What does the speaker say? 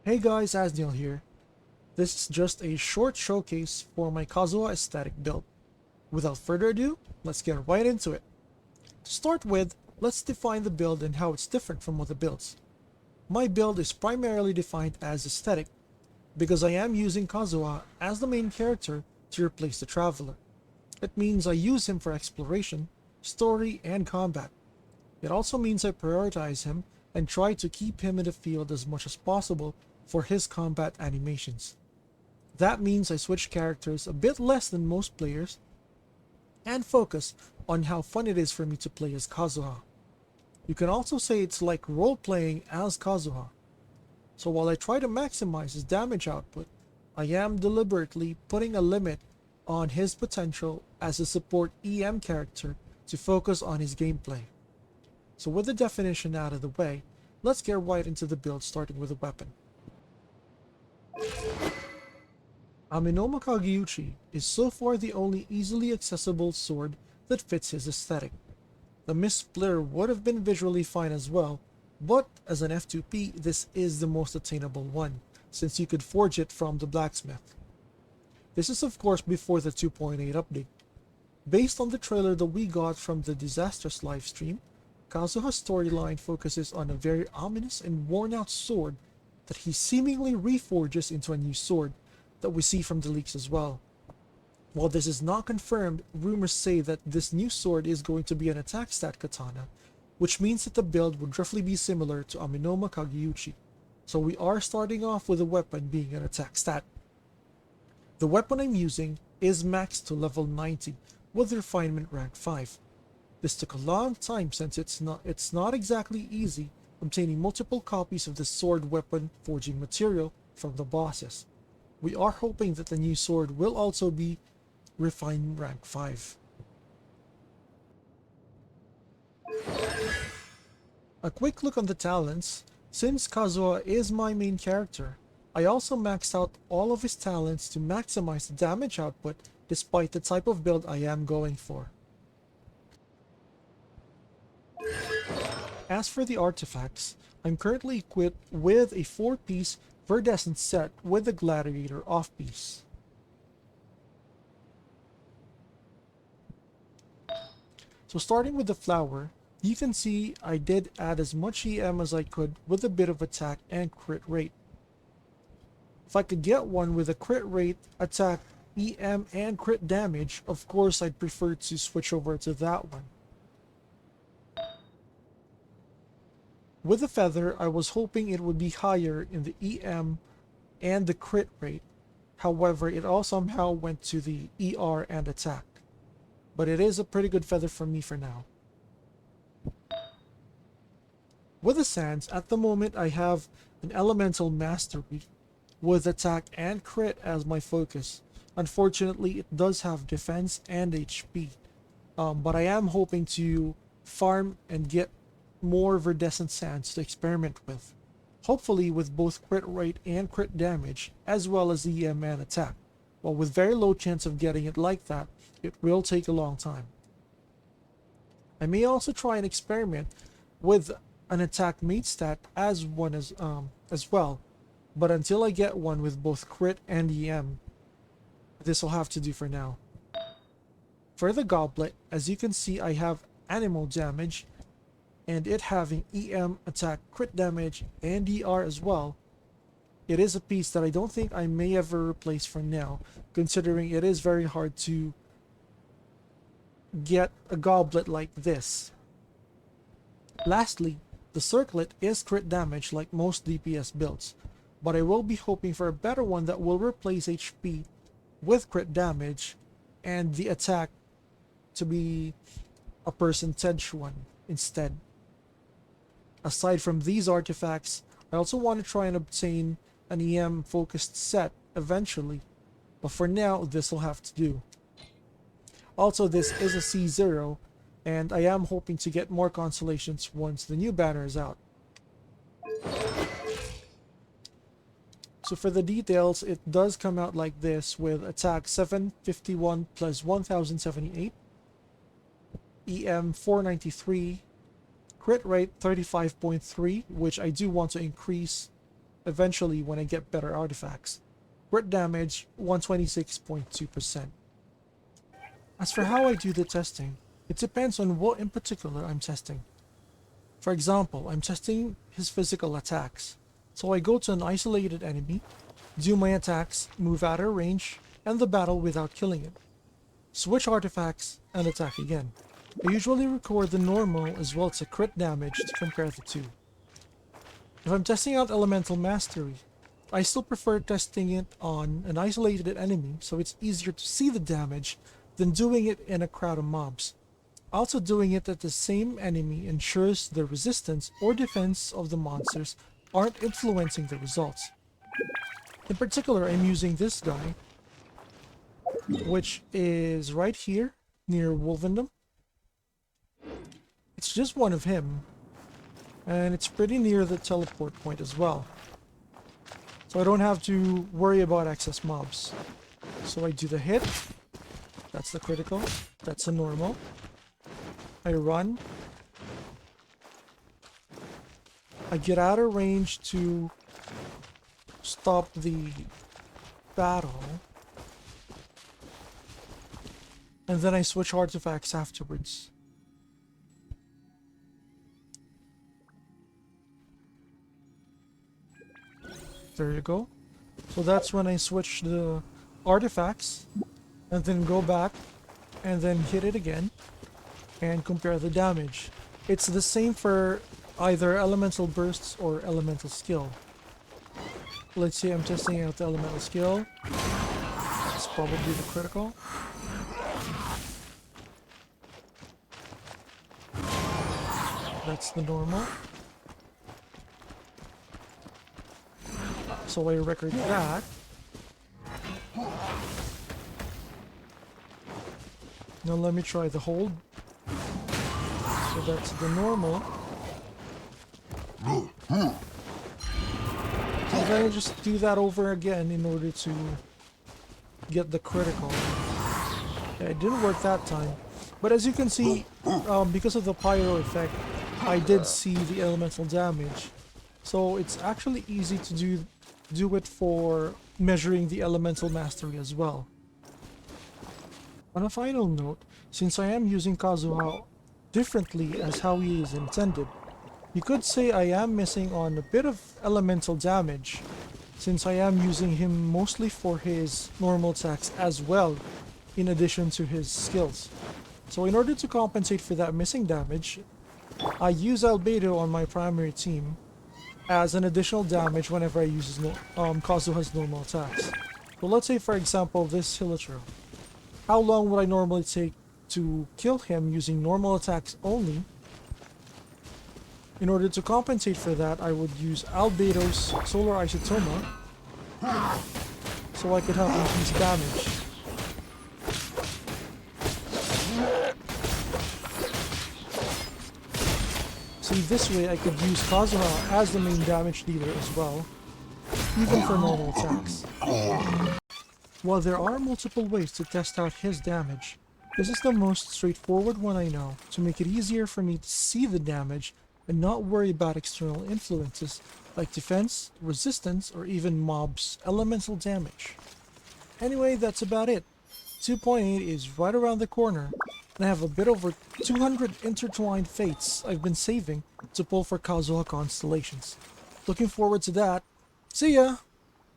Hey guys, Asniel here. This is just a short showcase for my Kazuha aesthetic build. Without further ado, let's get right into it. To start with, let's define the build and how it's different from other builds. My build is primarily defined as aesthetic because I am using Kazuha as the main character to replace the Traveler. It means I use him for exploration, story, and combat. It also means I prioritize him and try to keep him in the field as much as possible for his combat animations. That means I switch characters a bit less than most players and focus on how fun it is for me to play as Kazuha. You can also say it's like role playing as Kazuha. So while I try to maximize his damage output, I am deliberately putting a limit on his potential as a support EM character to focus on his gameplay. So with the definition out of the way, let's get right into the build starting with a weapon. Aminoma Kagiuchi is so far the only easily accessible sword that fits his aesthetic. The Mist Splitter would have been visually fine as well, but as an F2P this is the most attainable one, since you could forge it from the blacksmith. This is of course before the 2.8 update. Based on the trailer that we got from the Disastrous livestream, Kazuha's storyline focuses on a very ominous and worn out sword that he seemingly reforges into a new sword that we see from the leaks as well. While this is not confirmed, rumors say that this new sword is going to be an attack stat katana, which means that the build would roughly be similar to Aminoma Kagiuchi. So we are starting off with a weapon being an attack stat. The weapon I'm using is maxed to level 90 with refinement rank 5. This took a long time since it's not exactly easy obtaining multiple copies of the sword weapon forging material from the bosses. We are hoping that the new sword will also be refined rank 5. A quick look on the talents. Since Kazuha is my main character, I also maxed out all of his talents to maximize the damage output despite the type of build I am going for. As for the artifacts, I'm currently equipped with a 4-piece Verdescent set with the Gladiator off-piece. So starting with the flower, you can see I did add as much EM as I could with a bit of attack and crit rate. If I could get one with a crit rate, attack, EM, and crit damage, of course I'd prefer to switch over to that one. With the feather, I was hoping it would be higher in the EM and the crit rate. However, it all somehow went to the ER and attack. But it is a pretty good feather for me for now. With the sands, at the moment I have an elemental mastery with attack and crit as my focus. Unfortunately, it does have defense and HP. But I am hoping to farm and get more Verdescent sands to experiment with. Hopefully with both crit rate and crit damage, as well as EM and attack. While with very low chance of getting it like that, it will take a long time. I may also try and experiment with an attack mate stat as well, but until I get one with both crit and EM, this will have to do for now. For the goblet, as you can see, I have animal damage, and it having EM, attack, crit damage, and ER as well. It is a piece that I don't think I may ever replace for now, considering it is very hard to get a goblet like this. Lastly, the circlet is crit damage like most DPS builds, but I will be hoping for a better one that will replace HP with crit damage and the attack to be a percentage one instead. Aside from these artifacts, I also want to try and obtain an EM focused set eventually, but for now this will have to do. Also, this is a C0, and I am hoping to get more constellations once the new banner is out. So for the details, it does come out like this with attack 751 plus 1078, EM 493, crit rate 35.3, which I do want to increase eventually when I get better artifacts. Crit damage 126.2%. As for how I do the testing, it depends on what in particular I'm testing. For example, I'm testing his physical attacks. So I go to an isolated enemy, do my attacks, move out of range, end the battle without killing it. Switch artifacts, and attack again. I usually record the normal as well as a crit damage to compare the two. If I'm testing out elemental mastery, I still prefer testing it on an isolated enemy so it's easier to see the damage than doing it in a crowd of mobs. Also, doing it at the same enemy ensures the resistance or defense of the monsters aren't influencing the results. In particular, I'm using this guy, which is right here near Wolvendom. It's just one of him, and it's pretty near the teleport point as well. So I don't have to worry about excess mobs. So I do the hit, that's the critical, that's a normal. I run. I get out of range to stop the battle. And then I switch artifacts afterwards. There you go. So that's when I switch the artifacts and then go back and then hit it again and compare the damage. It's the same for either elemental bursts or elemental skill. Let's say I'm testing out the elemental skill. It's probably the critical. That's the normal. So I record that. Now let me try the hold. So that's the normal. So then I just do that over again in order to get the critical. Yeah, it didn't work that time. But as you can see, because of the pyro effect, I did see the elemental damage. So it's actually easy to do it for measuring the elemental mastery as well. On a final note, since I am using Kazuha differently as how he is intended, you could say I am missing on a bit of elemental damage, since I am using him mostly for his normal attacks as well, in addition to his skills. So in order to compensate for that missing damage, I use Albedo on my primary team as an additional damage whenever I use Kazuha's normal attacks. So let's say for example this Hilichurl. How long would I normally take to kill him using normal attacks only? In order to compensate for that, I would use Albedo's Solar Isotoma so I could have increased damage. See, this way I could use Kazuha as the main damage dealer as well, even for normal attacks. While there are multiple ways to test out his damage, this is the most straightforward one I know to make it easier for me to see the damage and not worry about external influences like defense, resistance, or even mobs' elemental damage. Anyway, that's about it. 2.8 is right around the corner, and I have a bit over 200 intertwined fates I've been saving to pull for Kazuha constellations. Looking forward to that. See ya!